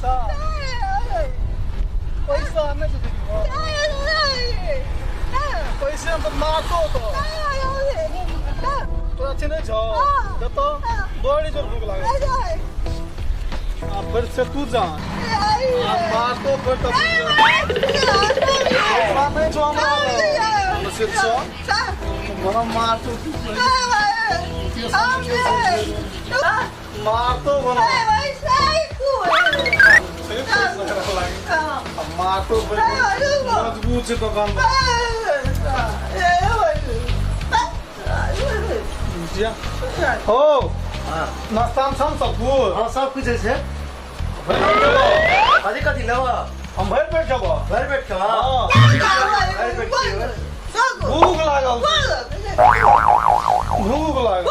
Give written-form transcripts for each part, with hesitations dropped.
पैसा पैसा नहीं दे पैसे तो मारतो तो अच्छे नहीं छो तो बड़ी जोर भूख लगे फिर से तू जा मारतो फिर तो नहीं छो हम से छो बड़ा मारतो मारतो बना मारतो मजबूत से दुकान हो नाश्ता में सब कुछ हाँ सब कुछ है अरे कथी लेबा हम भर पेट खाबो भर पेट खा भर पेट भूख लागल भूख लागल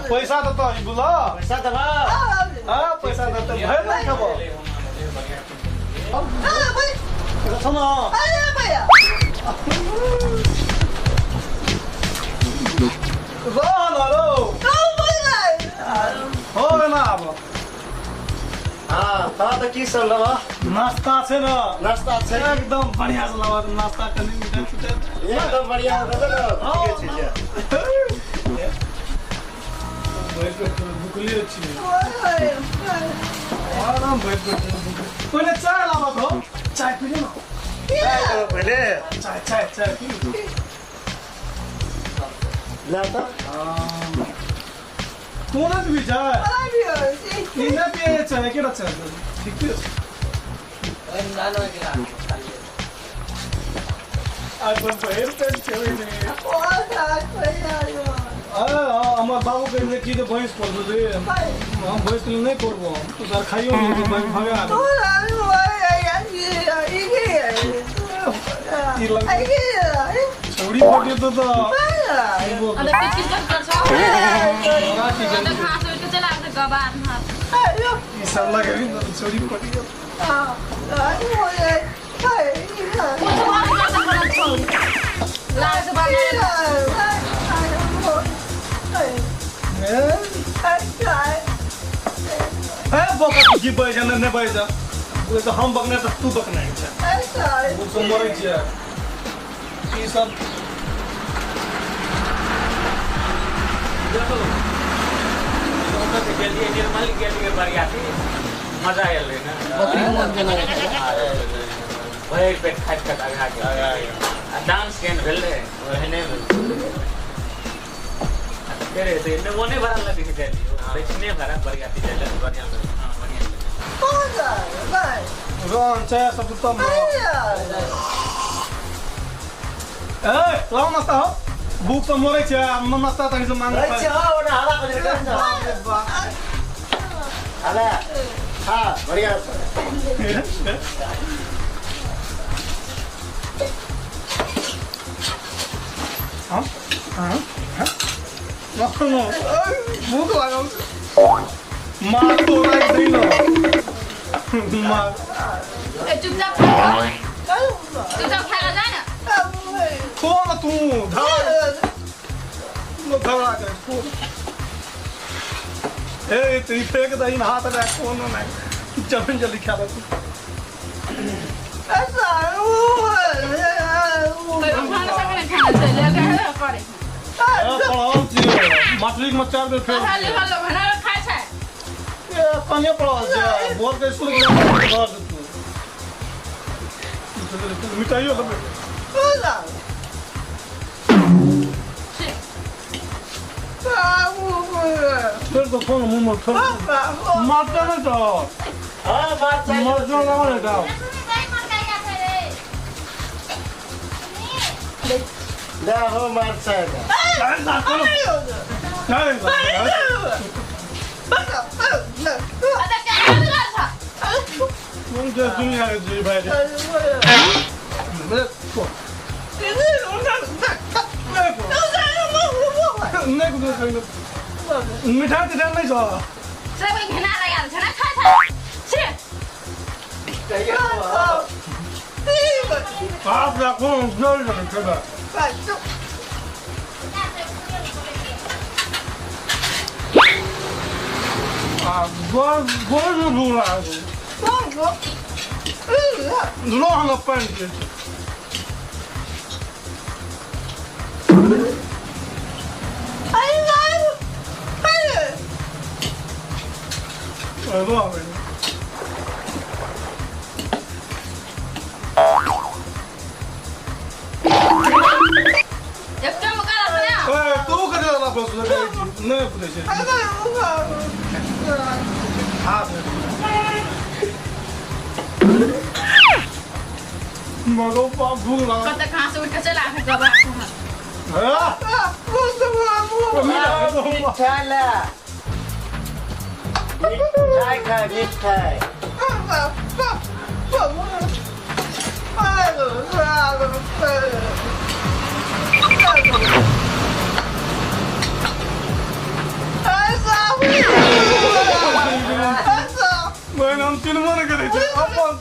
पैसा तो बुला पैसा दबा हां पैसा तो भर पेट खाबो सुनो हो ना अब हाँ ता तो की सब लबा नाश्ता से ना नाश्ता छै एकदम बढ़िया से लबा नाश्ता करने में एकदम बढ़िया दे दो के चीज है भूखली छी आराम बैठ पहले चाय लावा तो चाय पी ना चाय करो पहले चाय पी लाता तू ना भी जा इन्हें पे चाय के रचा ठीक है आज बन पहल पे चले ने আমার বাবু কইলে কি যে ভয়েস করব রে हम ভয়েস नहीं করব তো স্যার খাইও নি ভাই ভাগে आ छोड़ी पड़ी तो अरे किचन कर छो अरे खास के चला के गबान हां ये सब लगे भी छोड़ी पड़ी हां लाज बने बोका की बैजा नहीं बैजा वो तो हम बकने तो तू बकना है वो तो मरे छे ये सब देखो तो के लिए निर्मल के लिए बढ़िया थी मजा आया लेना बकरी मन के ना भाई पेट खाट खट आगा के डांस केन भेले ओहने तेरे तो इने मोने भरन लगी थी बेचने भरा बढ़िया थी चले बढ़िया हां बढ़िया रोन चाय सब तो लाओ नाश्ता हो भूख तो मरे छे हम नाश्ता तनी से मांग अच्छा और हाला कर हाला हां बढ़िया हां हां भूख लागल मार तो रख दिनो मार ए चुपचाप खा जा ना कौन तू धरा कर ए तू फेंक दई ना हाथ रख कौन नहीं चल जल्दी खा ले ऐसा खाना सकने खाना चले गए करे माट्रिक में 4 बेर फेल खाली वाला बना खाए छै ए कने पड़ा जे बोल के स्कूल में घर तू मिठाइयो लबे फिर तो कौन मुंह में फिर मारते ना तो हां बात सही मरजो ना लेगा ले हो मार साहब मुझे दुनिया के जी भाई मिठाई तो नहीं छो सब घिना लगा छ ना खा छ आप रखो जोर जोर चला गोल गोल भूला दुनो हम अपन के अरे वाह तू कधी आला बसला नाही पुढे मग भूक लागला कत कहाँ से उठ के चला है गबा मिठाई मैं हम तीन मन करे छे अपन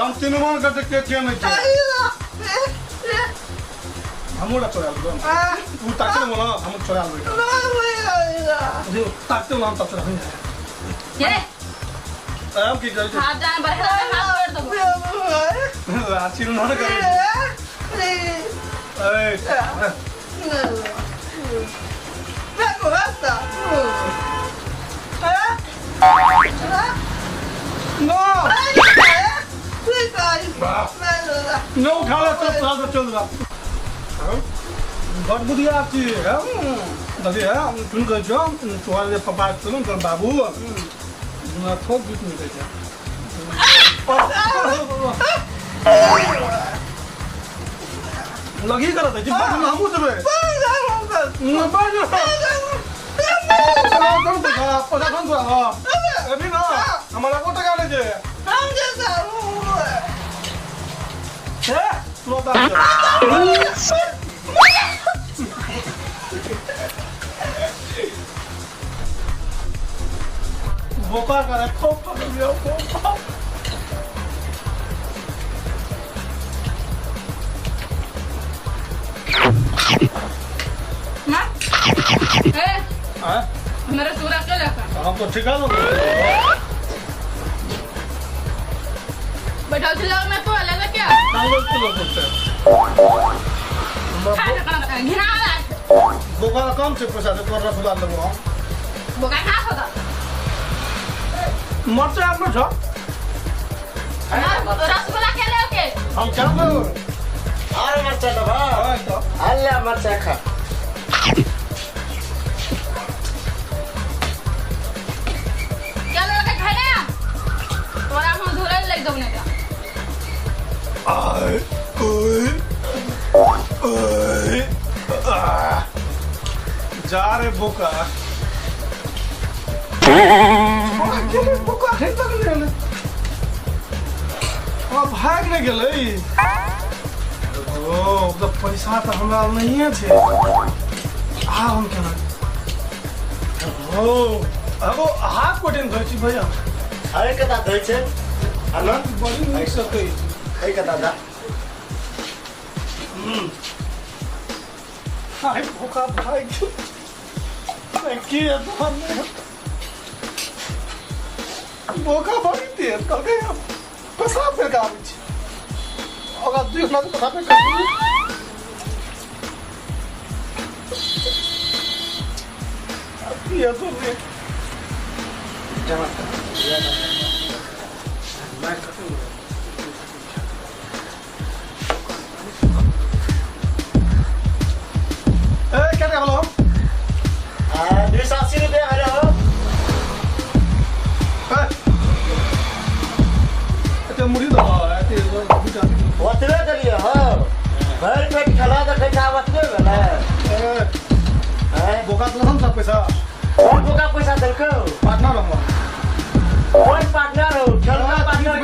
हम तीन मन करते क्या नहीं हम उड़ा चोरा लो तू ताकते मोला हम चोरा लो जो ताकते नाम ताकते रखें ये हम की करे हाथ जान बढ़ा हाथ पेड़ दो आचिल ना करे ए नो नो खाला तो साथ चल रहा बहुत बुढ़िया आपकी है दादी है तुम कह जो तुम्हारे पापा तुम कर बाबू ना थोक बीच में कैसे लगी करा था जिब हम सब है ना बाज कौन तो था पता कौन तो हां अभी ना हमारा को टका ले जे हम जैसा है तू बता बोका करे खूब पकड़ लिया बोका मां ए हां मेरा सूरा क्या लगा हमको ठिका लो बैठा चला मैं तो अलग क्या कांगो किलो करते खाना खाना घिना वाला बोका कम से पैसा दे कर रखला लगो बोका खा होगा मरचा आप में छ रसगुल्ला क्या ले के हम क्या करो और मरचा दबा अल्लाह मरचा खा क्या लोगे खाने तोरा हम धुरे लग दबने का ओए ओए जा रे बोका बोका है तक नहीं अब भाग नहीं गेलै ओ तो पैसा तो हमरा नहीं है छे आ हम केना ओ अब हाथ कोटेन धोइ छी भैया अरे कता धोइ छे अनंत बड़ी नहीं सकै है कता दा हाय बोका भाई की है तो बोका भाई तेर कर गया पैसा पे का छी अगर देख ना तो पैसा पे कर ये तो ने जमा मैं करते हूं ए क्या कर लो 280 रुपया आ रहा हो अच्छा मुड़ी दो ऐसे बिटा ओतरे दलिए हो भर पेट खला तो कैसा ओतरे भेला बोका तो हम सब पैसा कौन बोका पैसा देलको पार्टनर हम कौन पार्टनर हो खेलना पार्टनर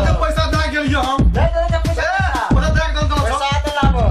तो पैसा दे गेलियो हम दे पैसा पैसा दे दन तो पैसा आते लाबो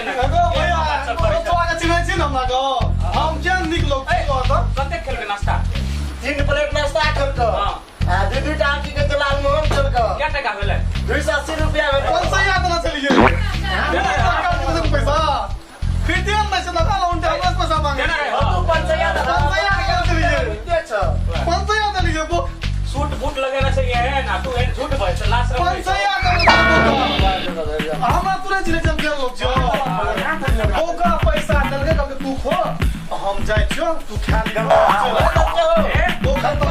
ना एगो भैया तो आगे चिन्है छी न हमराको हम क्या निक लोग छी तो कते खेलके नाश्ता 3 प्लेट नाश्ता करके हां आ दू टाकी के लाल मोहन करके क्या टका भेलै 280 रुपया में कौन सा याद ना चलिए पैसा फिर दिया ना से लगा उनटे हमरा पैसा मांगे देना रे तू 500 याद चलिए दे छ 500 याद लीजिए वो सूट बूट लगाना चाहिए है ना तू झूठ भाई से लास्ट 500 याद हमरा तुरंत जिले जम के लोग छो ओका पैसा दल के कब तू खो हम जाय छो तू खा ले ओका तो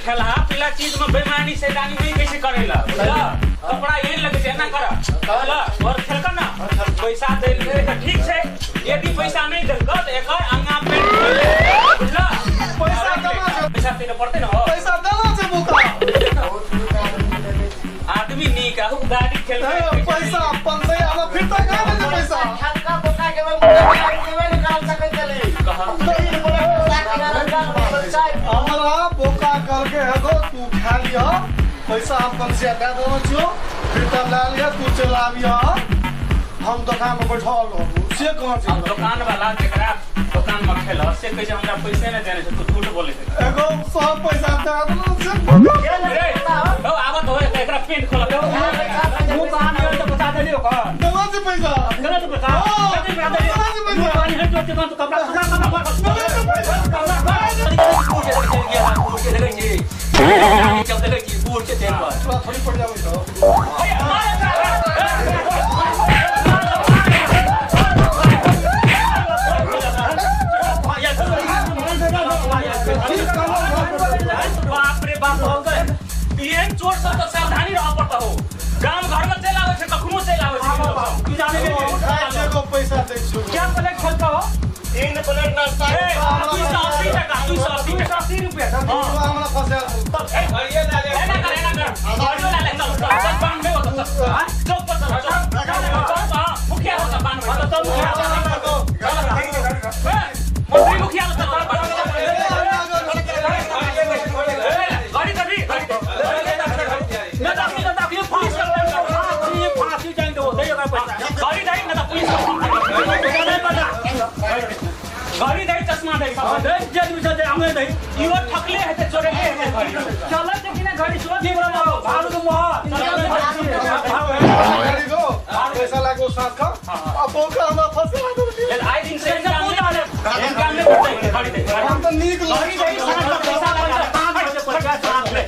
खेला पीला चीज में बेईमानी से दानी नहीं कैसे करेला बुझला कपड़ा यही लगे छै ना कर कहला और खेलका ना पैसा दे ठीक छै यदि पैसा नहीं देलको तो एकर अंगा पे बुझला पैसा तेरे पड़ते ना पैसा देना छै बोका आदमी नीक है गाड़ी खेल पैसा 500 हमरा फिर तक आ दे पैसा खटका बोका के में निकाल सकै चले हमरा बोका करके हगो तू खा लिया पैसा हम कम से दे देना छियो फिर तब ला लिया तू चला लिया हम दुकान में बैठल रहू से कहां छै दुकान वाला जेकरा दुकान में खेल से कहे हमरा पैसे नहीं देने छै तू झूठ बोले छै एगो सब पैसा दे देना छै ओ आवत होय एकरा पेंट खोल दे वो काम है तो बता दे लियो का देना छै पैसा देना छै पैसा देना छै पैसा पानी है तो कपड़ा थोड़ी पड़ जावे तो बाप रे बाप हो गए ये चोर सब तो सावधानी रह पड़ता हो गांव घर में चला आवे छै कखनो चला आवे छै तू जाने के एगो पैसा दे छियो क्या प्लेट खेलता हो 3 प्लेट नाश्ता 280 टका 280 रुपया हमरा फंसा घड़िया ला ले ना कर घड़िया ला ले चल बांध में होता चौक पर चल मुखिया होता बांध में तो मुखिया मंत्री मुखिया होता गाड़ी कभी मैं तो पुलिस ये फांसी जाएंगे तो देगा पैसा गाड़ी नहीं ना पुलिस गाड़ी नहीं चश्मा नहीं जज भी चलते हमें नहीं यो ठकले है ते चोरे है गाड़ी चल के कि ना गाड़ी सुबह जी बोला भाड़ू तो मोह गाड़ी को पैसा लागो साथ का अब बोका हमरा फंसा ले आई दिन से काम नहीं काम नहीं गाड़ी दे हम तो नीक गाड़ी दे पैसा लगा 5 बजे 50 साल में